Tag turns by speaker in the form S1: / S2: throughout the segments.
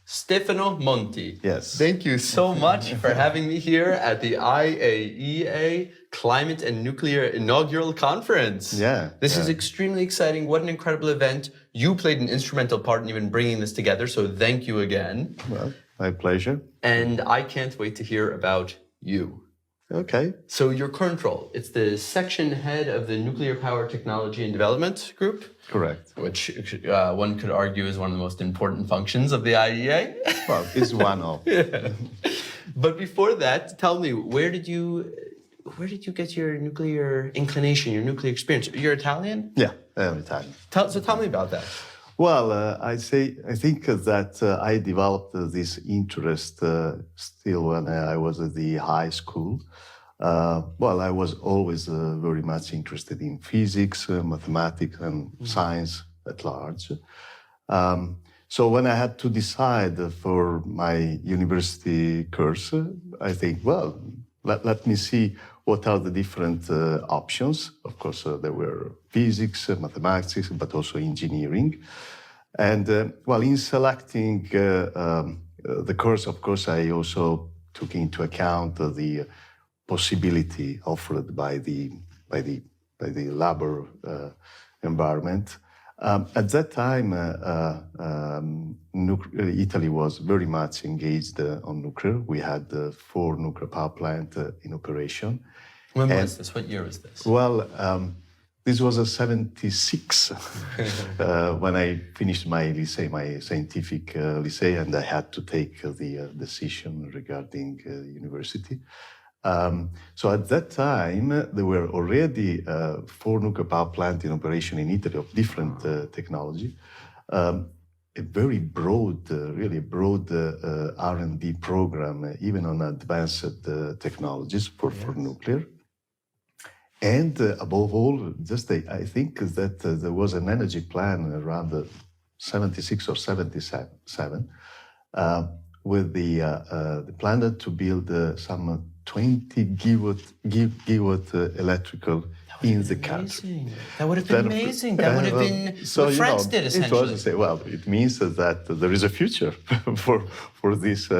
S1: Stefano Monti.
S2: Yes.
S1: Thank you so much for having me here at the IAEA Climate and Nuclear Inaugural Conference.
S2: Yeah.
S1: This is extremely exciting. What an incredible event. You played an instrumental part in even bringing this together, so thank you again.
S2: Well, my pleasure.
S1: And I can't wait to hear about you.
S2: Okay.
S1: So your current role, it's the section head of the Nuclear Power Technology and Development Group.
S2: Correct.
S1: Which one could argue is one of the most important functions of the IAEA.
S2: Well, it's one of.
S1: Yeah. But before that, tell me, where did you get your nuclear inclination, your nuclear experience? You're Italian?
S2: Yeah, I'm Italian.
S1: So tell me about that.
S2: Well, I think that I developed this interest still when I was at the high school. Well, I was always very much interested in physics, mathematics, and science at large. So when I had to decide for my university course, I think, well, let me see what are the different options. Of course, there were physics, mathematics, but also engineering. And well, in selecting the course, of course, I also took into account the possibility offered by the labor environment. At that time, Italy was very much engaged on nuclear. We had 4 nuclear power plants in operation.
S1: When was this? What year was this?
S2: Well, this was a 76 when I finished my lycée, my scientific lycée, and I had to take the decision regarding university. So at that time, there were already 4 nuclear power plants in operation in Italy of different technology. A very broad, really broad R&D program, even on advanced technologies for nuclear. And above all, I think that there was an energy plan around 76 or 77 with the plan to build some 20 gigawatt electrical in the country.
S1: That would have been amazing. That would have been
S2: so,
S1: what France did, essentially.
S2: Well, it means that there is a future for this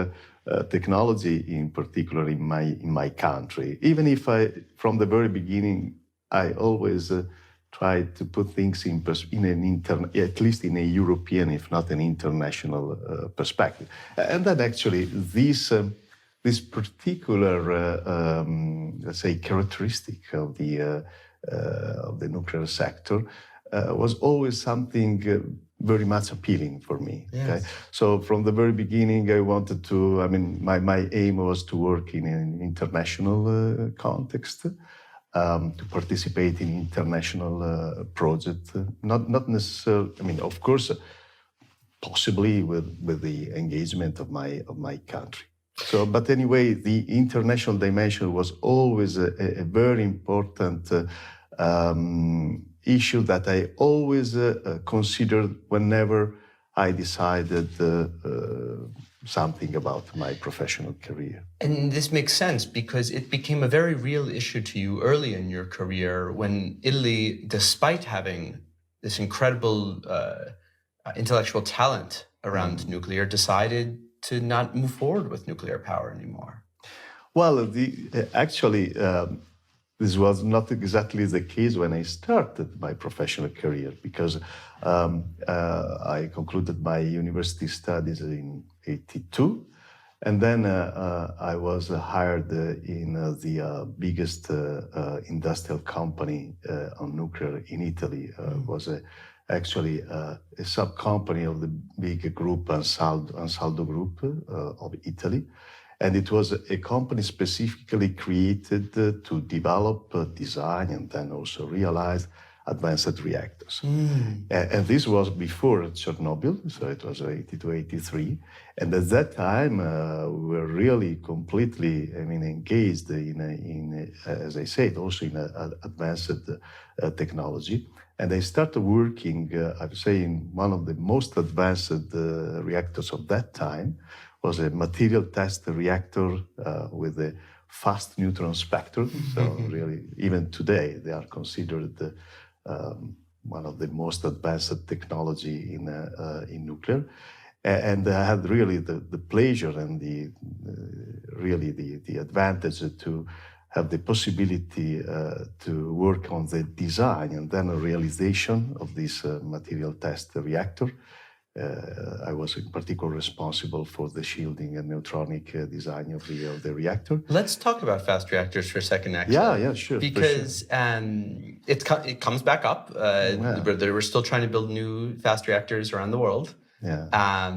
S2: technology, in particular in my country. Even if from the very beginning, I always tried to put things at least in a European, if not an international perspective. And then actually this particular, let's say, characteristic of the nuclear sector was always something very much appealing for me.
S1: Yes.
S2: Okay? So from the very beginning, I wanted to, my aim was to work in an international context, to participate in international projects, not necessarily, of course, possibly with the engagement of my country. So, but anyway, the international dimension was always a very important issue that I always considered whenever I decided something about my professional career.
S1: And this makes sense because it became a very real issue to you early in your career when Italy, despite having this incredible intellectual talent around nuclear, decided to not move forward with nuclear power anymore.
S2: Well, actually, this was not exactly the case when I started my professional career, because I concluded my university studies in '82, and then I was hired in the biggest industrial company on nuclear in Italy. Was actually a sub-company of the big group, Ansaldo Group of Italy. And it was a company specifically created to develop, design, and then also realize advanced reactors. And this was before Chernobyl, so it was 82, 83. And at that time, we were really completely, engaged in as I said, also in advanced technology. And I started working, I would say, in one of the most advanced reactors of that time. Was a material test reactor with a fast neutron spectrum. So really, even today, they are considered one of the most advanced technology in nuclear. And I had really the pleasure and the advantage to have the possibility to work on the design and then a realization of this material test reactor. I was in particular responsible for the shielding and neutronic design of the reactor.
S1: Let's talk about fast reactors for a second, actually.
S2: Yeah, sure.
S1: Because it comes back up. We're still trying to build new fast reactors around the world.
S2: Yeah.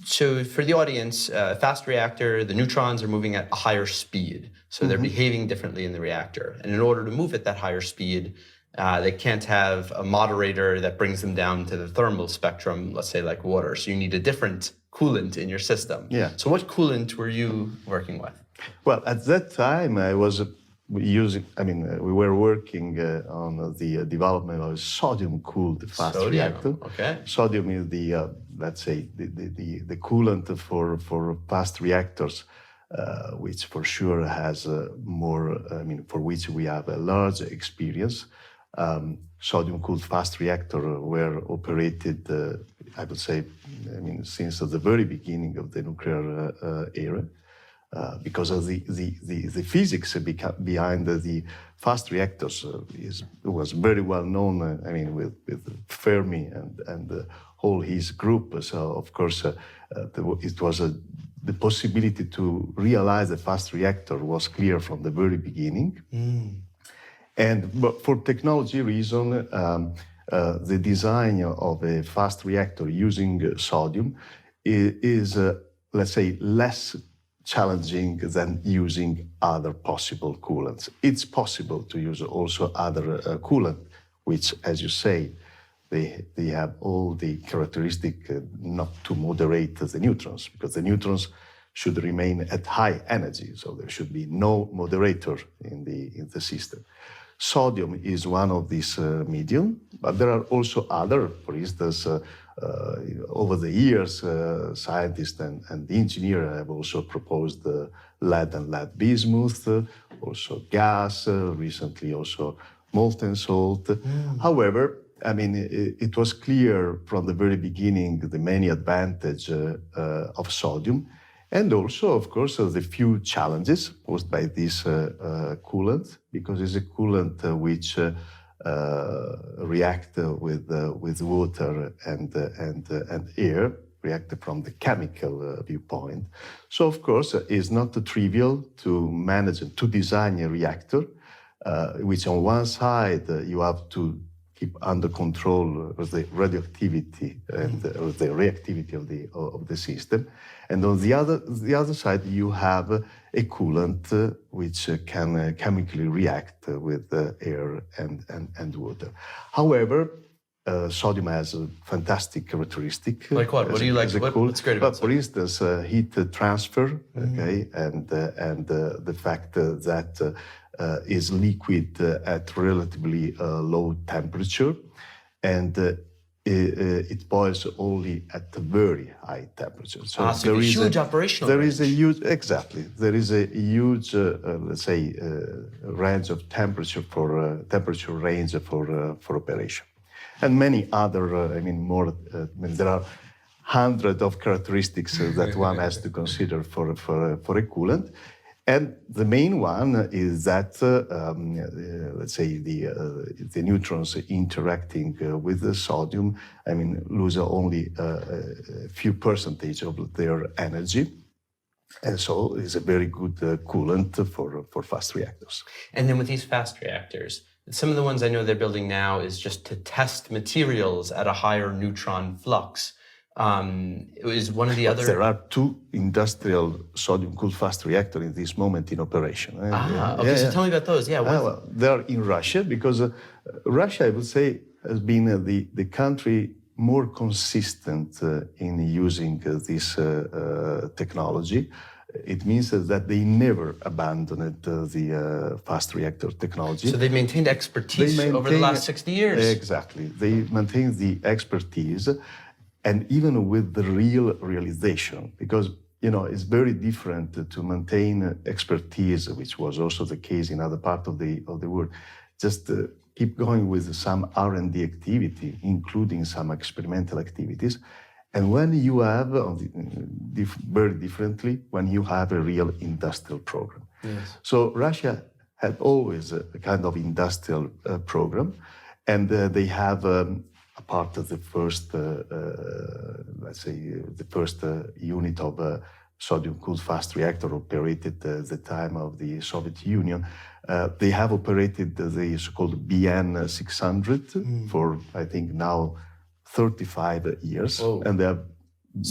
S1: So for the audience, fast reactor, the neutrons are moving at a higher speed. So they're behaving differently in the reactor. And in order to move at that higher speed, they can't have a moderator that brings them down to the thermal spectrum, let's say like water. So you need a different coolant in your system.
S2: Yeah.
S1: So what coolant were you working with?
S2: Well, at that time, I was we were working on the development of a sodium-cooled fast reactor.
S1: Okay.
S2: Sodium is the, let's say, the coolant for fast reactors, which for sure has for which we have a large experience. Sodium-cooled fast reactor were operated, I would say, since the very beginning of the nuclear era. Because of the physics behind the fast reactors was very well known. With Fermi and whole his group. So of course, it was the possibility to realize a fast reactor was clear from the very beginning. But for technology reason, the design of a fast reactor using sodium is let's say, less challenging than using other possible coolants. It's possible to use also other coolant, which, as you say, they have all the characteristic not to moderate the neutrons, because the neutrons should remain at high energy, so there should be no moderator in the system. Sodium is one of these medium, but there are also other, for instance, over the years, scientists and the engineer have also proposed lead and lead bismuth, also gas, recently also molten salt. However, it was clear from the very beginning the many advantages of sodium, and also, of course, the few challenges posed by this coolant, because it's a coolant which react with water and air, react from the chemical viewpoint. So, of course, it's not trivial to manage and to design a reactor, which on one side you have to keep under control the radioactivity and the reactivity of the system, and on the other side you have a coolant which can chemically react with air and water. However, sodium has a fantastic characteristic.
S1: Like what? What do you like? What's great about
S2: sodium? For instance, heat transfer, okay, and the fact that is liquid at relatively low temperature, and it boils only at a very high temperature.
S1: So there is a huge operational
S2: there
S1: range.
S2: Is a huge, exactly. There is a huge, let's say, range of temperature temperature range for operation, and many other. There are hundreds of characteristics that one has to consider for a coolant. And the main one is that, let's say, the neutrons interacting with the sodium, lose only a few percentage of their energy. And so it's a very good coolant for fast reactors.
S1: And then with these fast reactors, some of the ones I know they're building now is just to test materials at a higher neutron flux. Is one of the other...
S2: There are two industrial sodium-cooled fast reactors in this moment in operation.
S1: Okay, so tell me about those. Yeah,
S2: well, they are in Russia, because Russia, I would say, has been the country more consistent in using this technology. It means that they never abandoned the fast reactor technology.
S1: So they've maintained expertise over the last 60 years.
S2: Exactly. They maintained the expertise, and even with the realization, because it's very different to maintain expertise, which was also the case in other parts of the world. Just keep going with some R&D activity, including some experimental activities, and when you have, very differently, when you have a real industrial program.
S1: Yes.
S2: So Russia had always a kind of industrial program, and they have, apart of the first, let's say, the first unit of sodium-cooled fast reactor operated at the time of the Soviet Union, they have operated the so-called BN 600 for, I think, now 35 years.
S1: Whoa.
S2: And they have,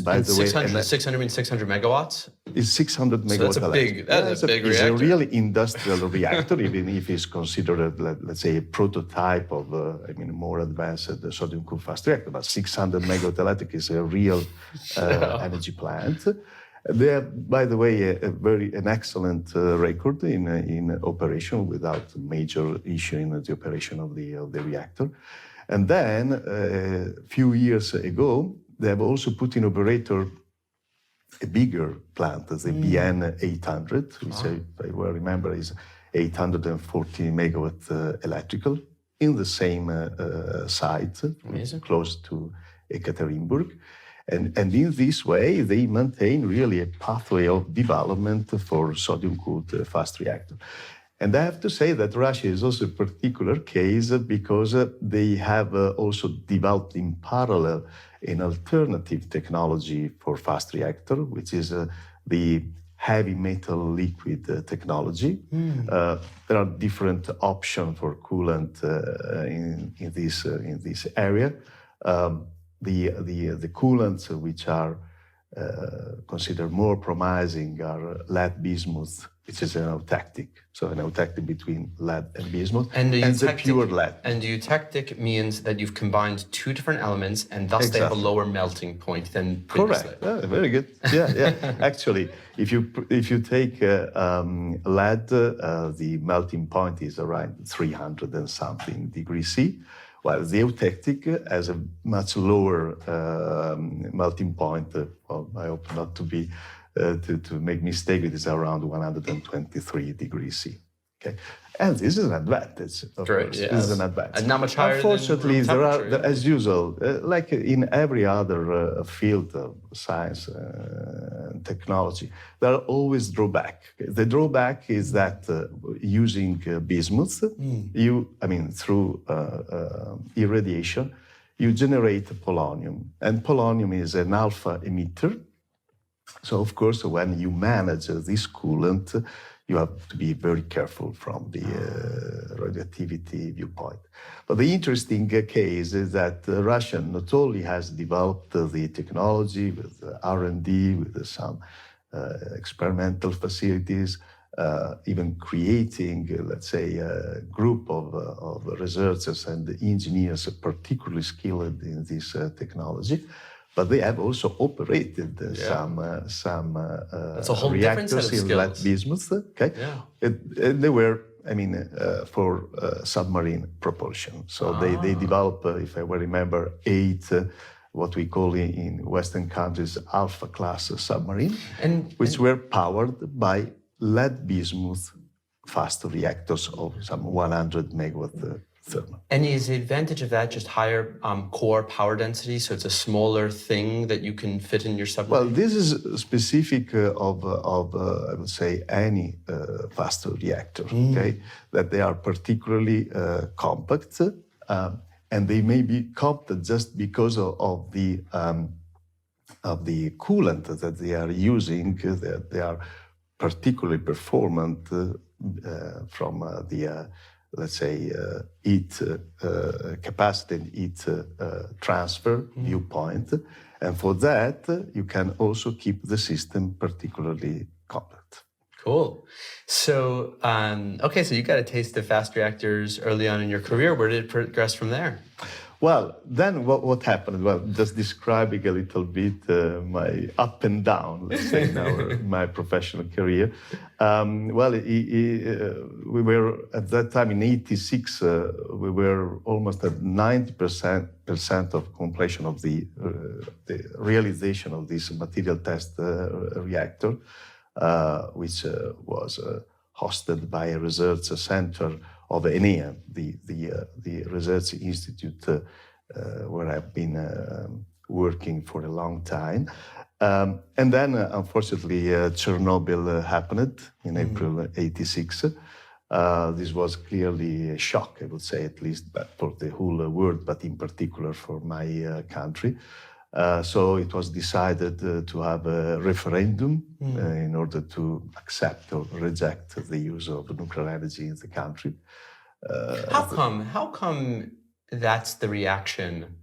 S2: by
S1: and
S2: the
S1: 600,
S2: way...
S1: 600 means 600 megawatts?
S2: It's 600 megawatt.
S1: So that's a big, that's a big reactor.
S2: It's a really industrial reactor, even if it's considered, let's say, a prototype of, more advanced sodium-cooled fast reactor. But 600 megawatt electric is a real energy plant. They have, by the way, an excellent record in operation without major issue in the operation of the reactor. And then, a few years ago, they have also put in operator a bigger plant, the BN 800, which I well remember is 840 megawatt electrical, in the same site, close to Ekaterinburg. And in this way, they maintain really a pathway of development for sodium-cooled fast reactor. And I have to say that Russia is also a particular case because they have also developed in parallel an alternative technology for fast reactor, which is the heavy metal liquid technology. There are different options for coolant in this area. The coolants which are considered more promising are lead bismuth, which is an eutectic, so an eutectic between lead and bismuth, and the pure lead.
S1: And the eutectic means that you've combined two different elements, and thus they have a lower melting point than previously.
S2: Correct. Very good. Yeah. Actually, if you take lead, the melting point is around 300 and something degrees C. While the eutectic has a much lower melting point. Well, I hope not to be to make mistake. It is around 123 degrees C. Okay, and this is an advantage. Of course,
S1: yes.
S2: This is an advantage.
S1: And not much higher.
S2: Unfortunately,
S1: than room
S2: there are, as usual, like in every other field of science and technology, there are always drawbacks. The drawback is that using bismuth, through irradiation, you generate polonium, and polonium is an alpha emitter. So, of course, when you manage this coolant, you have to be very careful from the radioactivity viewpoint. But the interesting case is that Russia not only has developed the technology with R&D, with some experimental facilities, even creating, let's say, a group of researchers and engineers particularly skilled in this technology. But they have also operated some reactors in lead bismuth. Okay, and they were, for submarine propulsion. So they developed, if I well remember, 8 what we call in Western countries alpha class submarine, which were powered by lead bismuth fast reactors of some 100 megawatt.
S1: And is the advantage of that just higher core power density, so it's a smaller thing that you can fit in your submarine?
S2: Well, this is specific of I would say, any fast reactor, okay? That they are particularly compact, and they may be compact just because of the coolant that they are using, that they are particularly performant from the let's say, heat capacity and heat transfer viewpoint. And for that, you can also keep the system particularly compact.
S1: Cool. So, so you got a taste of fast reactors early on in your career. Where did it progress from there?
S2: Well, then what happened? Well, just describing a little bit my up and down, let's say, in my professional career. We were at that time in '86. We were almost at 90% of completion of the realization of this material test reactor, which was hosted by a research center of IAEA, the research institute where I've been working for a long time. And then, unfortunately, Chernobyl happened in April '86. This was clearly a shock, I would say, at least but for the whole world, but in particular for my country. So it was decided to have a referendum in order to accept or reject the use of nuclear energy in the country.
S1: How come that's the reaction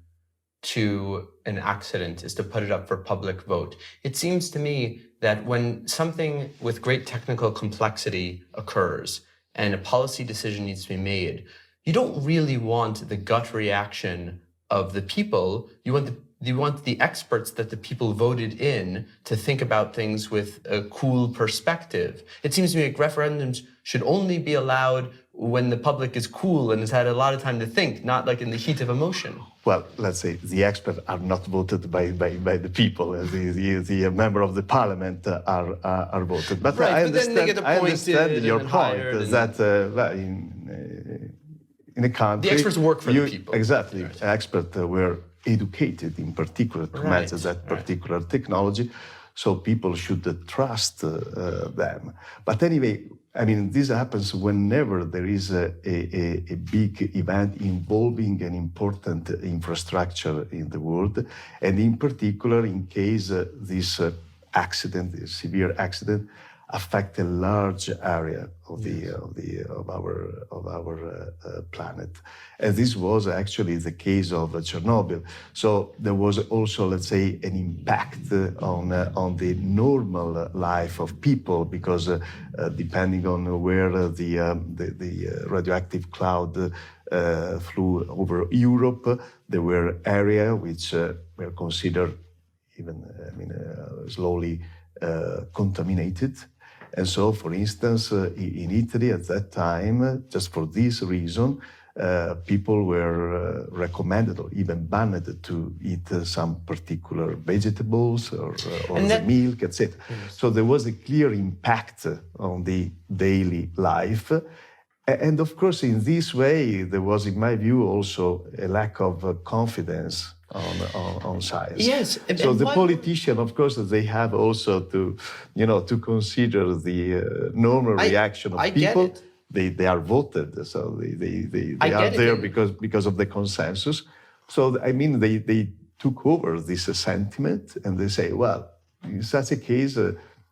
S1: to an accident, is to put it up for public vote? It seems to me that when something with great technical complexity occurs and a policy decision needs to be made, you don't really want the gut reaction of the people. You want the experts that the people voted in to think about things with a cool perspective. It seems to me like referendums should only be allowed when the public is cool and has had a lot of time to think, not like in the heat of emotion.
S2: Well, let's say the experts are not voted by the people. The member of the parliament are voted. But
S1: right,
S2: I understand,
S1: then they get
S2: I understand your point that in a country...
S1: The experts work for the people.
S2: Exactly.
S1: Right.
S2: Experts were educated in particular to manage that particular technology, so people should trust them. But anyway, I mean, this happens whenever there is a big event involving an important infrastructure in the world, and in particular, in case this accident, a severe accident, affect a large area of our planet, and this was actually the case of Chernobyl. So there was also, let's say, an impact on the normal life of people, because depending on where the radioactive cloud flew over Europe, there were areas which were considered even, slowly contaminated. And so, for instance, in Italy at that time, just for this reason, people were recommended or even banned to eat some particular vegetables or the milk, etc. Yes. So there was a clear impact on the daily life. And of course, in this way, there was, in my view, also a lack of confidence on science.
S1: Yes.
S2: So the politician, of course, they have also to consider the normal reaction of people. They are voted, so they are there because of the consensus. So I mean, they took over this sentiment, and they say, well, in such a case,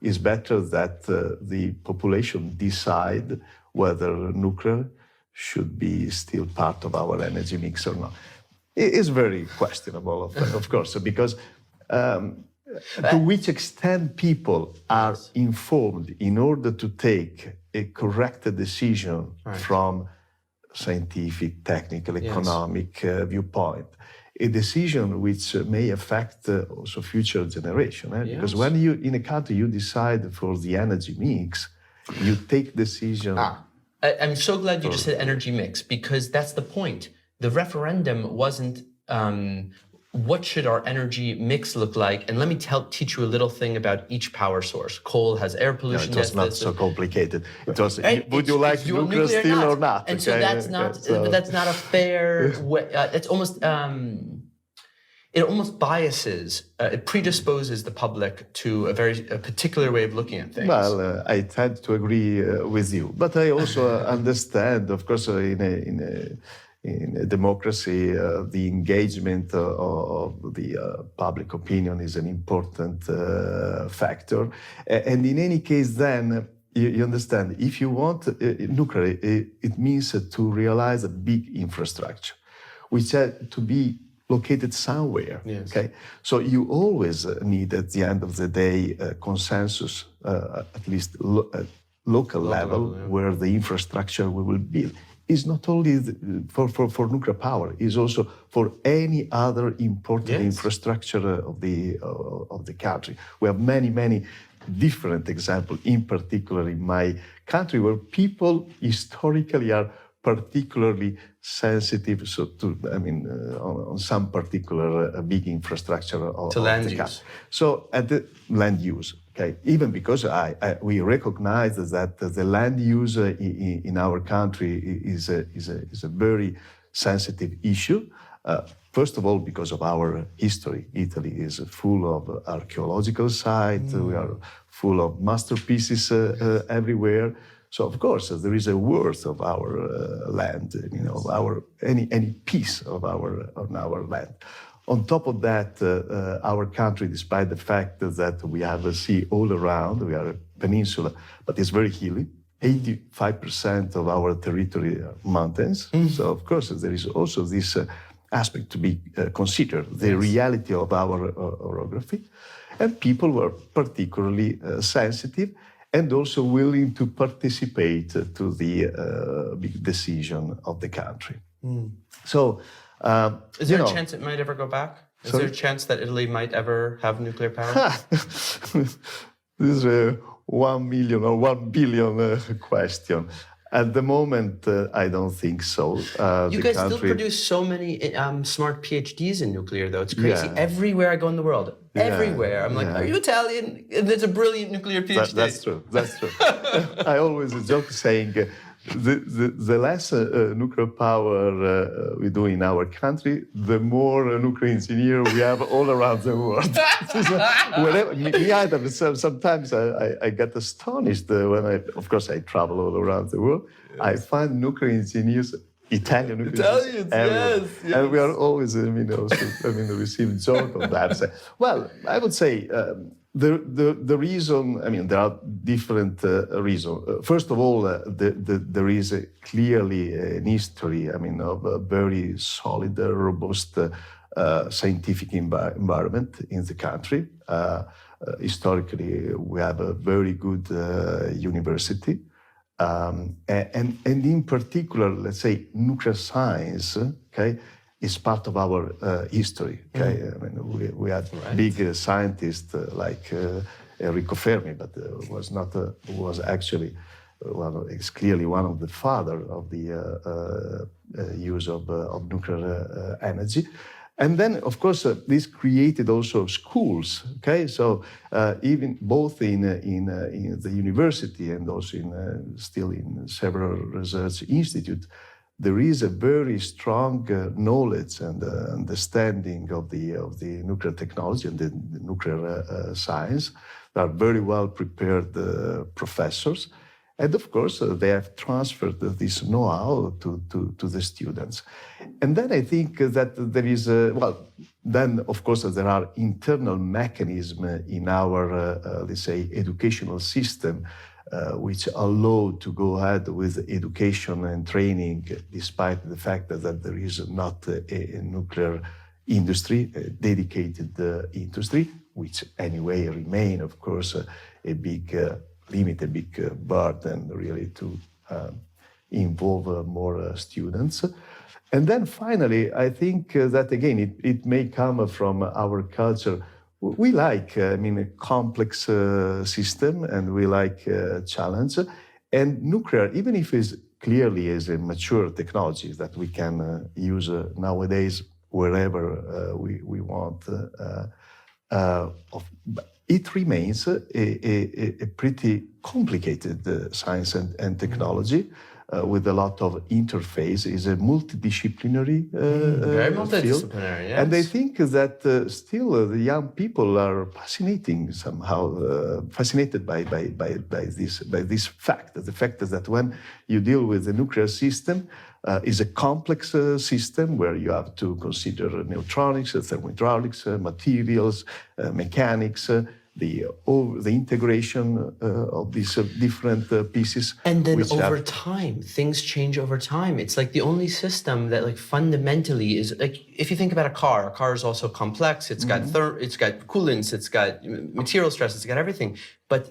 S2: it's better that the population decide whether nuclear should be still part of our energy mix or not. It is very questionable, of course, because to which extent people are informed in order to take a correct decision from scientific, technical, economic viewpoint, a decision which may affect also future generation. Because when you, in a country, you decide for the energy mix, you take decision.
S1: I'm so glad you just said energy mix, because that's the point. The referendum wasn't what should our energy mix look like, and let me teach you a little thing about each power source. Coal has air pollution.
S2: No, it was not so complicated. It was, would you like nuclear still or not?
S1: And so that's not a fair way. It's almost it almost biases, it predisposes the public to a particular way of looking at things.
S2: Well, I tend to agree with you, but I also understand, of course, in a democracy, the engagement of the public opinion is an important factor. And in any case, then, you understand, if you want nuclear, it means to realize a big infrastructure, which had to be located somewhere.
S1: Yes.
S2: Okay, so you always need, at the end of the day, consensus, at least at local level, where the infrastructure we will build. Is not only for nuclear power, is also for any other important infrastructure of the country. We have many different examples, in particular in my country, where people historically are particularly sensitive on some particular big infrastructure of
S1: land
S2: the
S1: use.
S2: country. So at the land use. Okay, even because we recognize that the land use in our country is a very sensitive issue. First of all, because of our history. Italy is full of archaeological sites. We are full of masterpieces everywhere. So of course there is a worth of our land, of our any piece of our land. On top of that, our country, despite the fact that we have a sea all around, we are a peninsula, but it's very hilly. 85% of our territory are mountains. So of course there is also this aspect to be considered, the reality of our orography. And people were particularly sensitive and also willing to participate to the big decision of the country. So,
S1: is there a chance it might ever go back? Is there a chance that Italy might ever have nuclear power?
S2: This is a 1 million or 1 billion question. At the moment, I don't think so.
S1: You guys still produce so many smart PhDs in nuclear, though. It's crazy. Everywhere I go in the world, everywhere. I'm like, are you Italian? And there's a brilliant nuclear PhD.
S2: That's true. That's true. I always joke saying the less nuclear power we do in our country, the more nuclear engineers we have all around the world. Sometimes I get astonished when of course, I travel all around the world. Yes. I find nuclear engineers, Italian nuclear engineers, yes. And we are always, receive joke on that. So, well, I would say. The reason, there are different reasons. First of all, there is clearly an history, of a very solid, robust scientific environment in the country. Historically, we have a very good university. And in particular, let's say, nuclear science, is part of our history. Okay, we had big scientists like Enrico Fermi, but was actually is clearly one of the father of the use of nuclear energy. And then, of course, this created also schools. Okay, so even both in the university and also still in several research institutes. There is a very strong knowledge and understanding of the nuclear technology and the nuclear science. They are very well prepared professors. And of course, they have transferred this know-how to the students. And then I think that there is, then of course there are internal mechanisms in our, let's say, educational system which allow to go ahead with education and training, despite the fact that there is not a nuclear industry, a dedicated industry, which anyway remain, of course, a big limit, a big burden really to involve more students. And then finally, I think that again, it may come from our culture. We like, a complex system, and we like challenge. And nuclear, even if it's clearly is a mature technology that we can use nowadays wherever we want, it remains a pretty complicated science and technology. With a lot of interface, is a multidisciplinary
S1: very multidisciplinary,
S2: field.
S1: Yes.
S2: And I think that still the young people are fascinated by this fact. The fact is that when you deal with the nuclear system, is a complex system where you have to consider neutronics, thermohydraulics, materials, mechanics. The integration of these different pieces.
S1: And then over time, things change over time. It's like the only system that fundamentally is if you think about a car is also complex. It's got it's got coolants, it's got material stress, it's got everything. But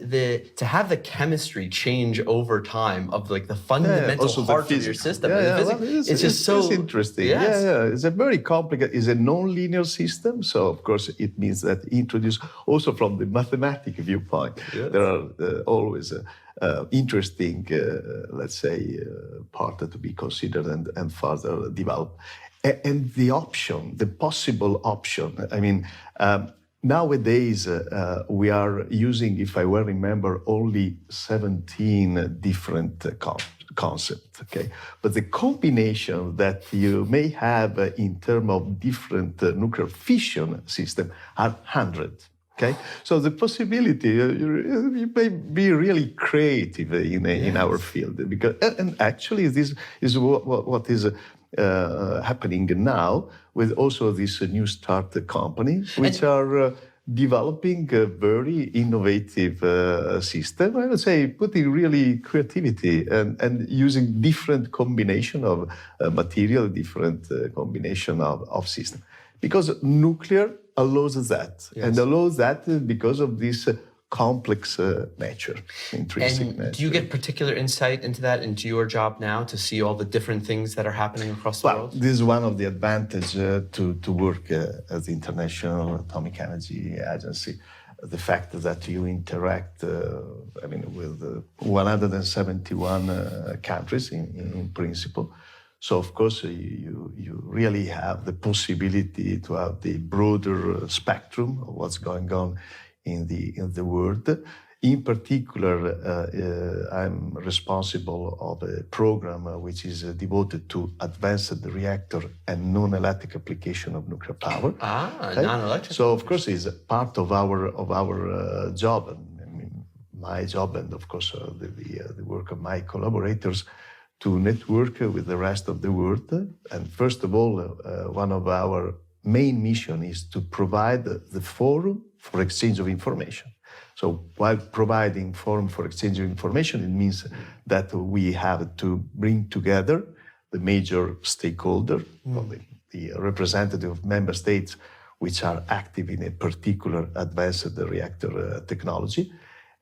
S1: to have the chemistry change over time of the fundamental heart of your system, it's just so
S2: interesting.
S1: Yes.
S2: It's a very complicated. It's a non-linear system, so of course it means that introduce also from the mathematical viewpoint. Yes. There are always interesting, let's say, part to be considered and further developed. And the possible option. Nowadays, we are using, if I well remember, only 17 different concept, okay? But the combination that you may have in terms of different nuclear fission system are hundreds. Okay, so the possibility you may be really creative in our field, because and actually this is what is happening now with also this new start company, which are developing a very innovative system. I would say putting really creativity and using different combination of material, different combination of system, because nuclear allows that, and allows that because of this complex nature, intrinsic nature.
S1: Do you get particular insight into that, into your job now, to see all the different things that are happening across the world?
S2: This is one of the advantages to work at the International Atomic Energy Agency. The fact that you interact, with 171 countries in principle. So of course you really have the possibility to have the broader spectrum of what's going on in the world. In particular, I'm responsible of a program which is devoted to advanced reactor and non-electric application of nuclear power.
S1: Non-electric.
S2: So of course it's part of our job. I mean, my job, and of course the work of my collaborators, to network with the rest of the world. And first of all, one of our main mission is to provide the forum for exchange of information. So while providing forum for exchange of information, it means that we have to bring together the major stakeholder, the representative of member states which are active in a particular advanced reactor technology.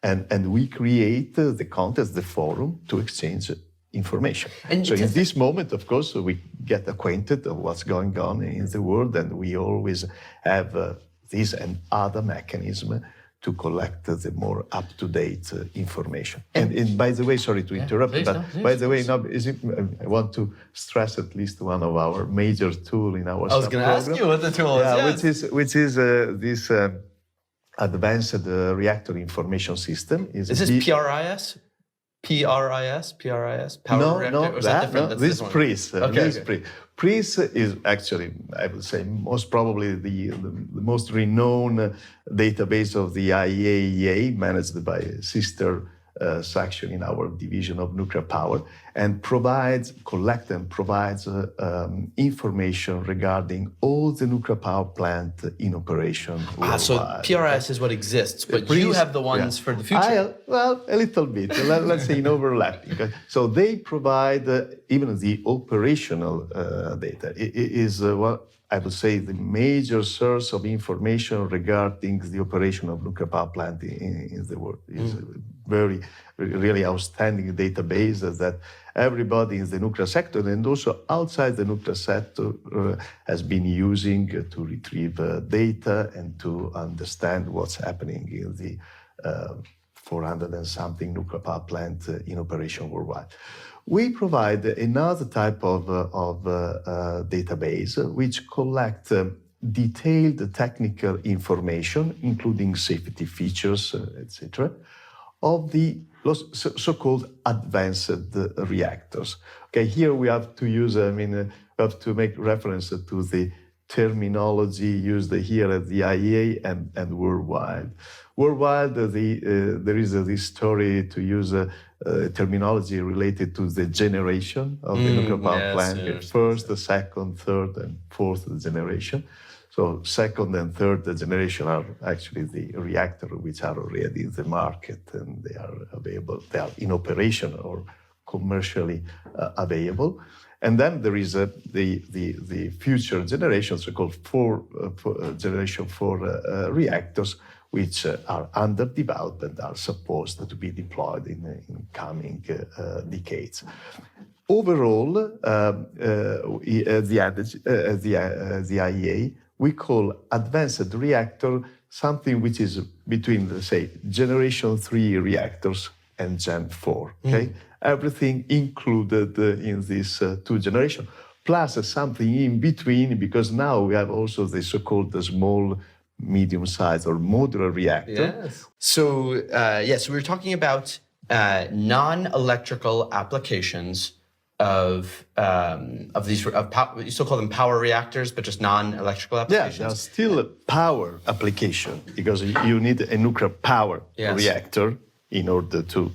S2: And we create the context, the forum, to exchange information. And so in this moment, of course, we get acquainted of what's going on in the world, and we always have this and other mechanism to collect the more up-to-date information. And by the way, sorry to interrupt, by the way, I want to stress at least one of our major tools in our
S1: I was going to ask you what the tool is.
S2: Which is this Advanced Reactor Information System.
S1: Is this PRIS? PRIS? Power reactor?
S2: No,
S1: or is that different?
S2: This PRIS.
S1: Okay.
S2: PRIS is actually, I would say, most probably the most renowned database of the IAEA, managed by a sister section in our division of nuclear power, and collects information regarding all the nuclear power plant in operation worldwide.
S1: So PRIS is what exists, but you have the ones for the future.
S2: Well, a little bit. Let's say in overlapping. So they provide even the operational data. It is what I would say the major source of information regarding the operation of nuclear power plant in the world. It's a very, really outstanding database that everybody in the nuclear sector and also outside the nuclear sector has been using to retrieve data and to understand what's happening in the 400 and something nuclear power plant in operation worldwide. We provide another type of database which collects detailed technical information, including safety features, etc., of the so-called advanced reactors. Okay, here we have to use, we have to make reference to the terminology used here at the IAEA and worldwide. Worldwide, there is this story to use terminology related to the generation of the nuclear power plant. First, second, third, and fourth generation. So second and third generation are actually the reactors which are already in the market and they are available. They are in operation or commercially available. And then there is the future generations, so-called generation 4 reactors, which are under development, are supposed to be deployed in coming decades. Overall, the IAEA, we call advanced reactor something which is between, say, generation 3 reactors and Gen 4. Okay, everything included in this 2 generation, plus something in between, because now we have also the so-called small, medium-sized or modular reactor.
S1: Yes. So, so we were talking about non-electrical applications of these you still call them power reactors, but just non-electrical
S2: Yeah,
S1: applications.
S2: there's still a power application because you need a nuclear power reactor in order to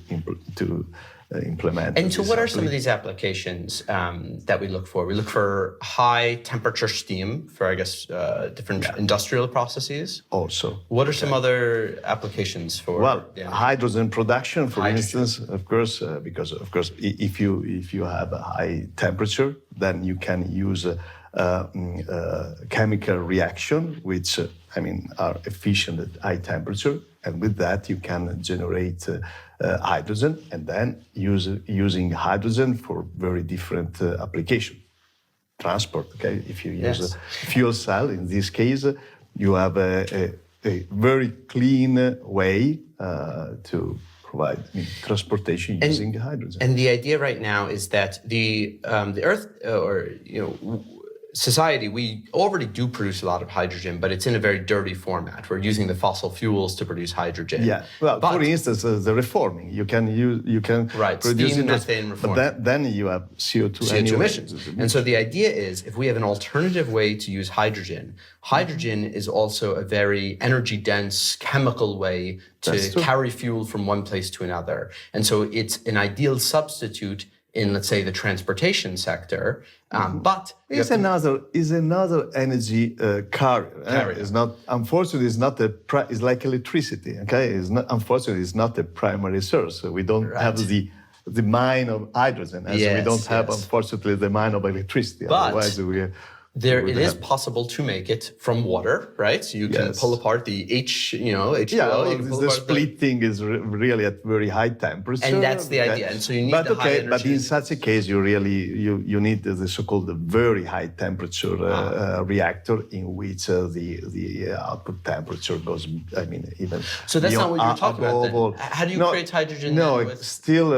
S2: implement.
S1: And so what are some of these applications that we look for? We look for high temperature steam for, I guess, different industrial processes.
S2: Also.
S1: What are some other applications for?
S2: Well, hydrogen production, for instance, of course, because of course, if you have a high temperature, then you can use chemical reaction, which are efficient at high temperature, and with that you can generate hydrogen, and then using hydrogen for very different application. Transport, okay? If you use a fuel cell, in this case, you have a very clean way to provide transportation using hydrogen.
S1: And the idea right now is that the Earth, society, we already do produce a lot of hydrogen, but it's in a very dirty format. We're using the fossil fuels to produce hydrogen.
S2: Yeah. Well, for instance, the reforming, you can produce
S1: steam, methane reforming.
S2: But then you have CO2
S1: emissions. And so the idea is, if we have an alternative way to use hydrogen, hydrogen is also a very energy-dense chemical way to carry fuel from one place to another. And so it's an ideal substitute in, let's say, the transportation sector, but
S2: is another energy carrier. It's not, unfortunately, it's like electricity. Okay, unfortunately, it's not a primary source. So we don't have the mine of hydrogen, as we don't have, unfortunately, the mine of electricity.
S1: But
S2: otherwise,
S1: it is possible to make it from water, right? So you can pull apart the H2O.
S2: Yeah, the splitting is really at very high temperature.
S1: And that's the idea. And so you need high energy.
S2: But in such a case, you need the so-called very high temperature reactor in which the output temperature goes, even.
S1: So that's not what you're talking about then. How do you create hydrogen?
S2: No, it's still,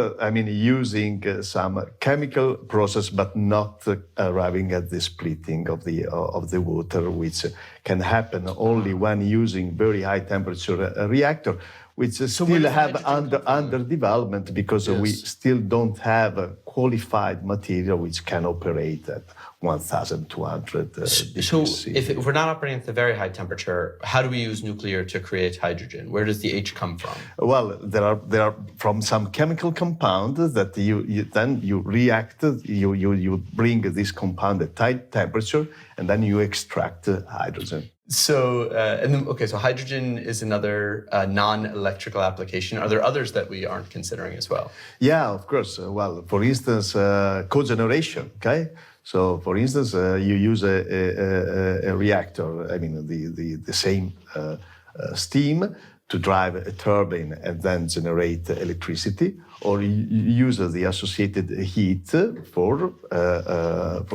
S2: using some chemical process, but not arriving at the splitting of the water, which can happen only when using very high temperature reactor, which still have under development because we still don't have a qualified material which can operate at 1,200 degrees
S1: So
S2: C.
S1: if we're not operating at the very high temperature, how do we use nuclear to create hydrogen? Where does the H come from?
S2: Well, there are from some chemical compound that you react, you bring this compound at high temperature, and then you extract hydrogen.
S1: So, so hydrogen is another non-electrical application. Are there others that we aren't considering as well?
S2: Yeah, of course. Well, for instance, cogeneration, okay? So, for instance, you use a reactor, the same steam to drive a turbine and then generate electricity, or you use the associated heat for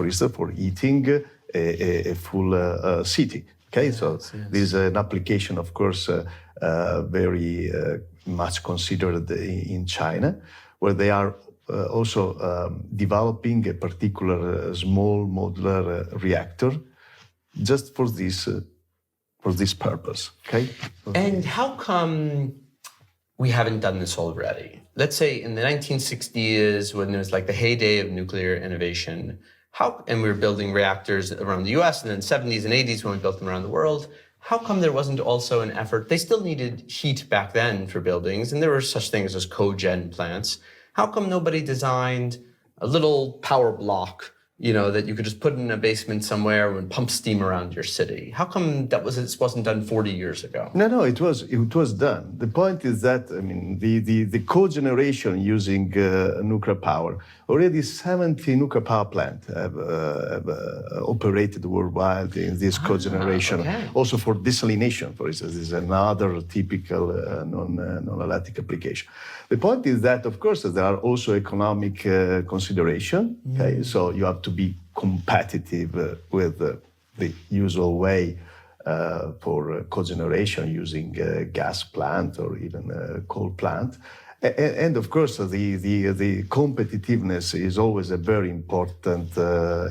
S2: instance, for heating a full city. Okay, so this is an application, of course, very much considered in China, where they are also developing a particular small modular reactor just for this purpose. Okay.
S1: And how come we haven't done this already? Let's say in the 1960s, when there was like the heyday of nuclear innovation, and we were building reactors around the US, and then 70s and 80s when we built them around the world, how come there wasn't also an effort? They still needed heat back then for buildings, and there were such things as cogen plants. How come nobody designed a little power block, that you could just put in a basement somewhere and pump steam around your city? How come this wasn't done 40 years ago?
S2: No, it was done. The point is that, the cogeneration using nuclear power, already 70 nuclear power plants have operated worldwide in this cogeneration.
S1: Okay.
S2: Also for desalination, for instance, is another typical non-electric application. The point is that, of course, there are also economic consideration. Okay, so you have to be competitive with the usual way for cogeneration using gas plant or even coal plant. And of course, the competitiveness is always a very important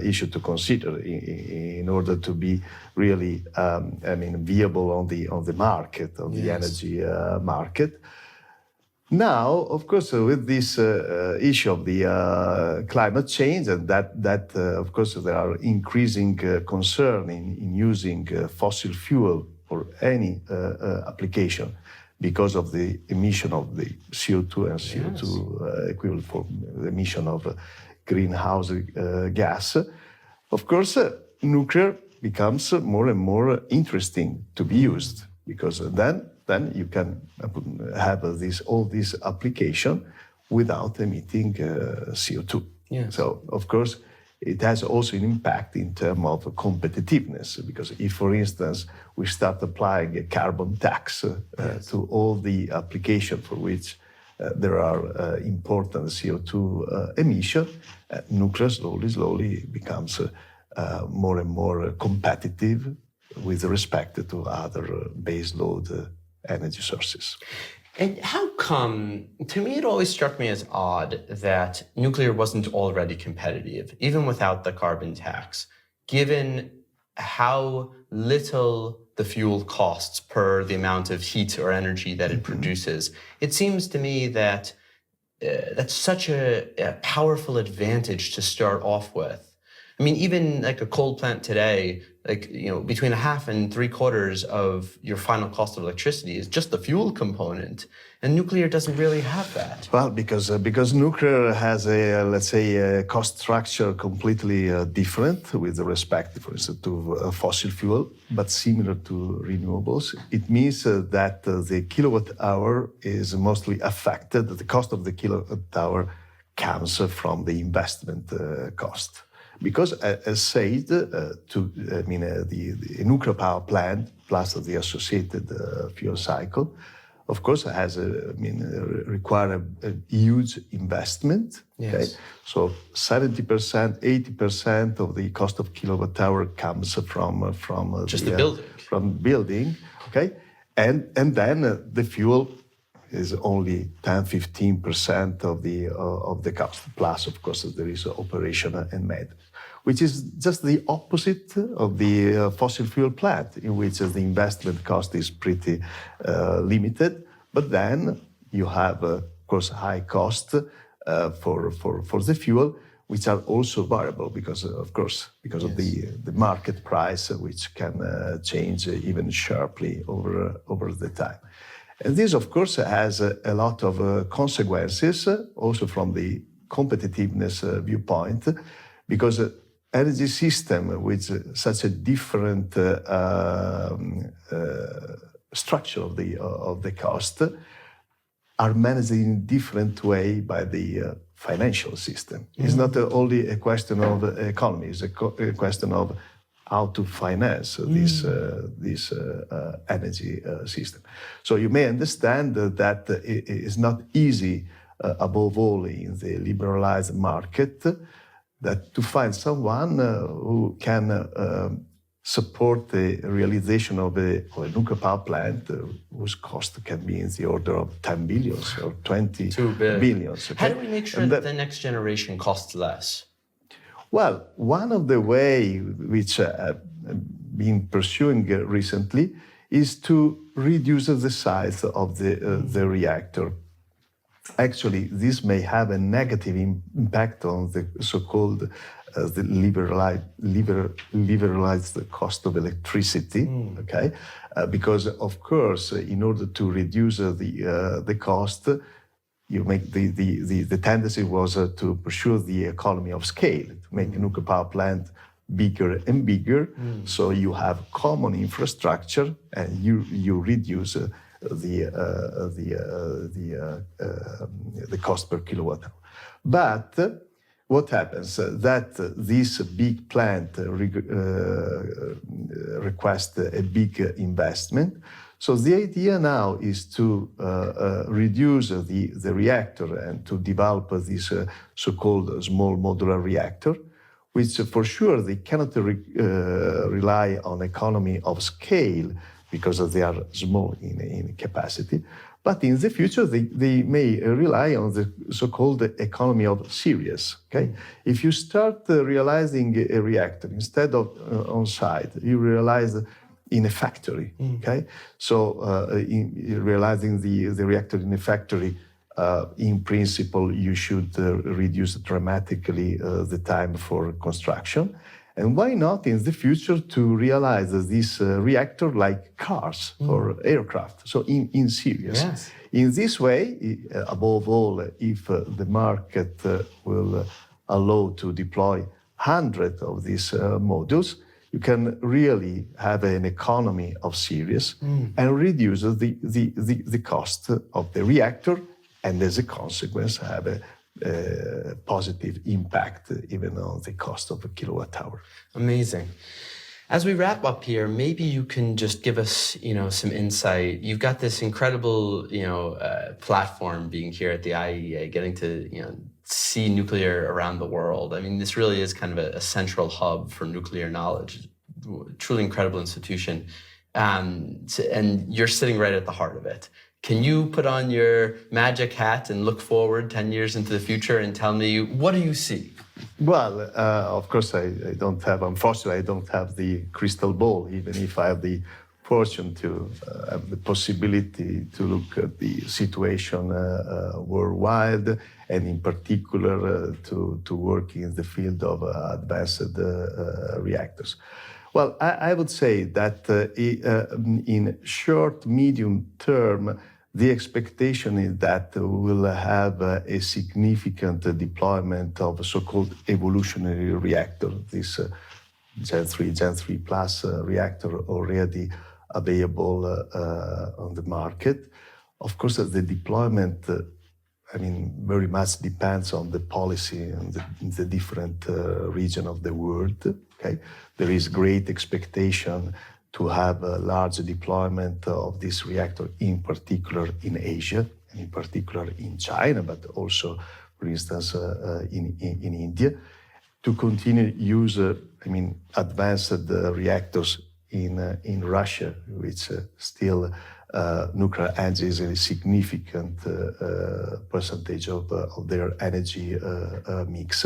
S2: issue to consider in order to be really, viable on the market, on the energy market. Now, of course, with this issue of the climate change, and that of course, there are increasing concern in using fossil fuel for any application because of the emission of the CO2 and CO2 equivalent for the emission of greenhouse gas. Of course, nuclear becomes more and more interesting to be used because then you can have all this application without emitting CO2.
S1: Yes.
S2: So, of course, it has also an impact in terms of competitiveness, because if, for instance, we start applying a carbon tax to all the application for which there are important CO2 emission, nuclear slowly becomes more and more competitive with respect to other baseload energy sources.
S1: And how come, to me, it always struck me as odd that nuclear wasn't already competitive, even without the carbon tax, given how little the fuel costs per the amount of heat or energy that it produces. It seems to me that that's such a powerful advantage to start off with. I mean, even like a coal plant today, like, you know, between a half and 3/4 of your final cost of electricity is just the fuel component, and nuclear doesn't really have that.
S2: Well, because nuclear has a, let's say, a cost structure completely different with respect, for instance, to fossil fuel, but similar to renewables. It means that the kilowatt hour is mostly affected. The cost of the kilowatt hour comes from the investment cost. Because, as said, the nuclear power plant plus the associated fuel cycle, of course, has require a huge investment.
S1: Yes.
S2: Okay? So 70%, 80% of the cost of kilowatt hour comes from
S1: Just the building.
S2: From building. Okay, and then the fuel is only 10-15% of the cost. Plus, of course, there is operation and maintenance, which is just the opposite of the fossil fuel plant, in which the investment cost is pretty limited. But then you have, of course, high cost for the fuel, which are also variable because of the market price, which can change even sharply over the time. And this, of course, has a lot of consequences, also from the competitiveness viewpoint, because energy system with such a different structure of the cost are managed in a different way by the financial system. It's not only a question of economy; it's a question of how to finance this energy system. So you may understand that it is not easy, above all in the liberalized market, that to find someone who can support the realization of a nuclear power plant whose cost can be in the order of 10 billion or 20 billions. Okay?
S1: How do we make sure that the next generation costs less?
S2: Well, one of the ways which I've been pursuing recently is to reduce the size of the reactor. Actually, this may have a negative impact on the so-called the liberalized cost of electricity. Okay, because of course, in order to reduce the cost, you make the tendency was to pursue the economy of scale, to make a nuclear power plant bigger and bigger. So you have common infrastructure, and you reduce the cost per kilowatt hour. But what happens? That this big plant requests a big investment. So the idea now is to reduce the reactor and to develop this so-called small modular reactor, which for sure they cannot rely on economy of scale because they are small in capacity. But in the future, they may rely on the so-called economy of series. Okay, if you start realizing a reactor instead of on site, you realize in a factory. Okay, so in realizing the reactor in a factory in principle, you should reduce dramatically the time for construction. And why not in the future to realize this reactor like cars or aircraft, so in series.
S1: Yes.
S2: In this way, above all, if the market will allow to deploy hundreds of these modules, you can really have an economy of series and reduce the cost of the reactor, and as a consequence have a positive impact even on the cost of a kilowatt hour.
S1: Amazing. As we wrap up here, maybe you can just give us, some insight. You've got this incredible, platform being here at the IAEA, getting to, see nuclear around the world. I mean, this really is kind of a central hub for nuclear knowledge. Truly incredible institution, and you're sitting right at the heart of it. Can you put on your magic hat and look forward 10 years into the future and tell me, what do you see?
S2: Well, of course, unfortunately, I don't have the crystal ball, even if I have the fortune to have the possibility to look at the situation worldwide, and in particular to work in the field of advanced reactors. Well, I would say that in short, medium term, the expectation is that we will have a significant deployment of so-called evolutionary reactor, this Gen 3, Gen 3 plus reactor already available on the market. Of course, the deployment, very much depends on the policy in the different region of the world. Okay? There is great expectation to have a large deployment of this reactor, in particular in Asia, and in particular in China, but also, for instance, in India, to continue use, advanced reactors in Russia, which still nuclear energy is a significant percentage of their energy mix.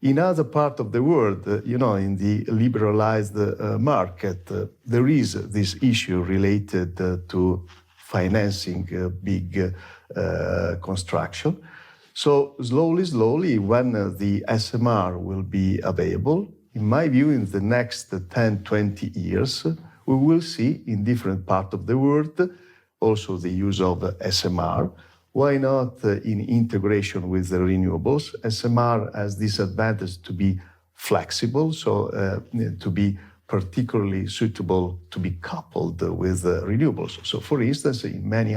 S2: In other part of the world, in the liberalized market, there is this issue related to financing big construction. So slowly, when the SMR will be available, in my view, in the next 10, 20 years, we will see in different parts of the world also the use of SMR. Why not in integration with the renewables? SMR has this advantage to be flexible, so to be particularly suitable to be coupled with renewables. So for instance, in many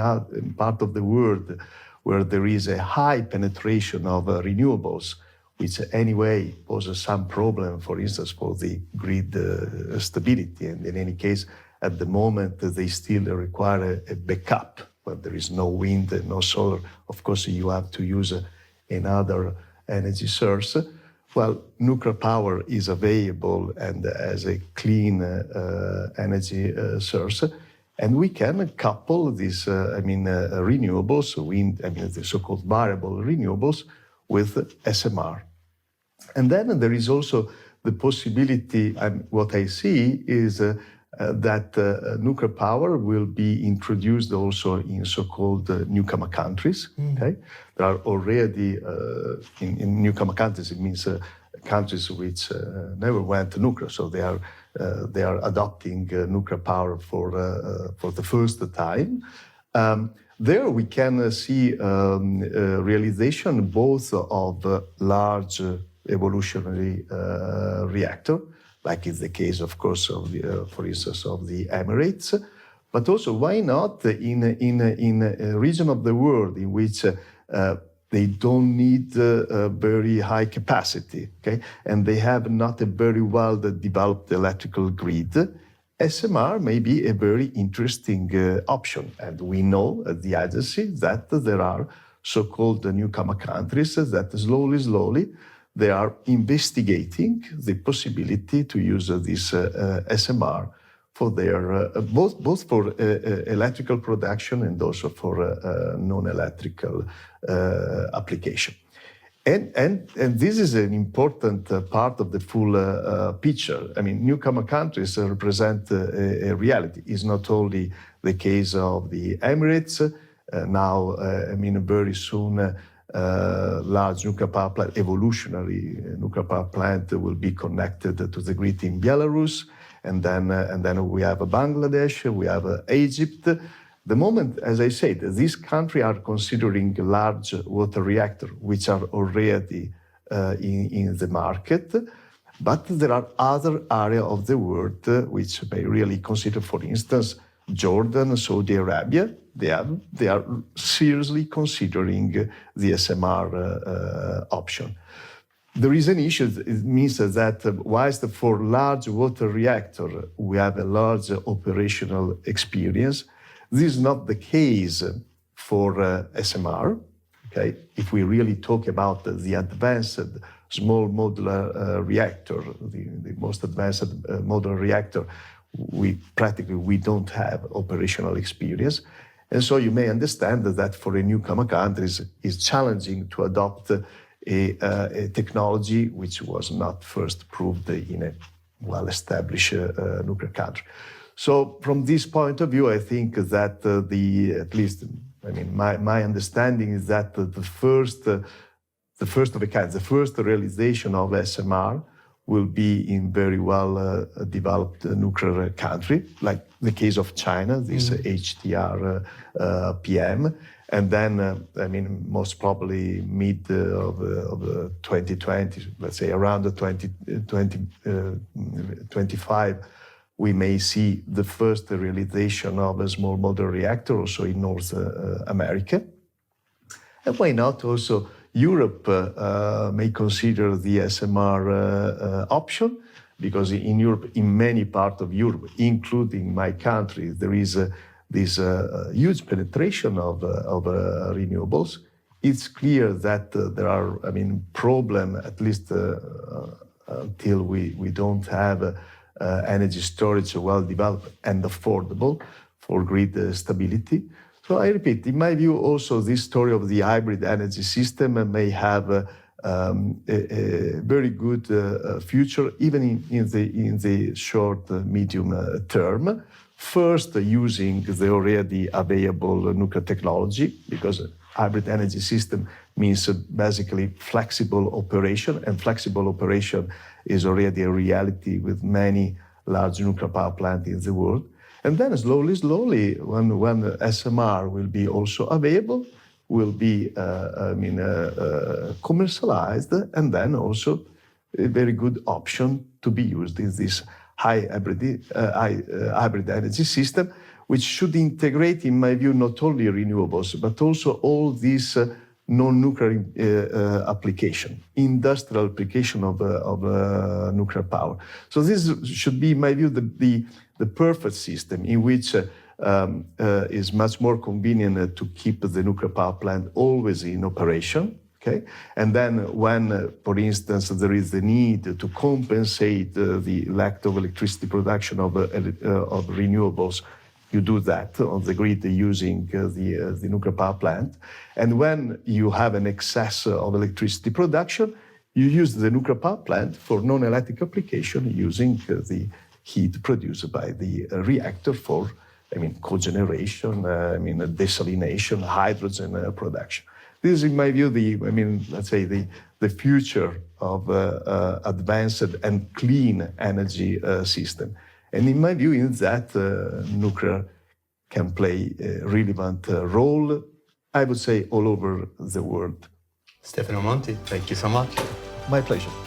S2: parts of the world where there is a high penetration of renewables, which anyway poses some problem, for instance, for the grid stability. And in any case, at the moment, they still require a backup. When there is no wind and no solar, of course, you have to use another energy source. Well, nuclear power is available and as a clean energy source. And we can couple these, renewables, wind, the so-called variable renewables, with SMR. And then there is also the possibility, what I see is that nuclear power will be introduced also in so-called newcomer countries. Okay? There are already, in newcomer countries, it means countries which never went to nuclear, so they are adopting nuclear power for the first time. There we can see realization both of large evolutionary reactor, like is the case, of course, of for instance, of the Emirates, but also why not in a region of the world in which they don't need a very high capacity, okay, and they have not a very well developed electrical grid. SMR may be a very interesting option, and we know at the agency that there are so-called newcomer countries that slowly they are investigating the possibility to use this SMR for their both for electrical production and also for non-electrical application. And this is an important part of the full picture. I mean, newcomer countries represent a reality. It's not only the case of the Emirates, now, very soon, large nuclear power plant, evolutionary nuclear power plant will be connected to the grid in Belarus. And then we have Bangladesh, we have Egypt. The moment, as I said, these countries are considering large water reactors, which are already in the market. But there are other areas of the world which may really consider, for instance, Jordan, Saudi Arabia. They are seriously considering the SMR option. There is an issue. It means that whilst for large water reactor we have a large operational experience, this is not the case for SMR. Okay, if we really talk about the advanced small modular reactor, the most advanced modular reactor, we don't have operational experience. And so you may understand that for a newcomer country, it's challenging to adopt a technology which was not first proved in a well-established nuclear country. So from this point of view, I think that my understanding is that the first of a kind, the first realization of SMR will be in very well developed nuclear country, like the case of China, this HTR PM. And then, most probably mid of 2020, let's say around 2025, we may see the first realization of a small modular reactor also in North America. And why not also Europe may consider the SMR option, because in Europe, in many parts of Europe, including my country, there is this huge penetration of renewables. It's clear that there are, problem, at least until we don't have energy storage well developed and affordable for grid stability. So I repeat, in my view, also this story of the hybrid energy system may have a very good future, even in the short, medium term. First, using the already available nuclear technology, because hybrid energy system means basically flexible operation, and flexible operation is already a reality with many large nuclear power plants in the world. And then slowly, when SMR will be also available, will be commercialized, and then also a very good option to be used in this hybrid energy system, which should integrate, in my view, not only renewables, but also all these non-nuclear application, industrial application of nuclear power. So this should be, in my view, the perfect system in which is much more convenient to keep the nuclear power plant always in operation. Okay? And then when, for instance, there is the need to compensate the lack of electricity production of renewables, you do that on the grid using the nuclear power plant. And when you have an excess of electricity production, you use the nuclear power plant for non-electric application using the heat produced by the reactor for, cogeneration, desalination, hydrogen production. This is, in my view, the future of advanced and clean energy system. And in my view, in that, nuclear can play a relevant role, I would say, all over the world.
S1: Stefano Monti, thank you so much.
S2: My pleasure.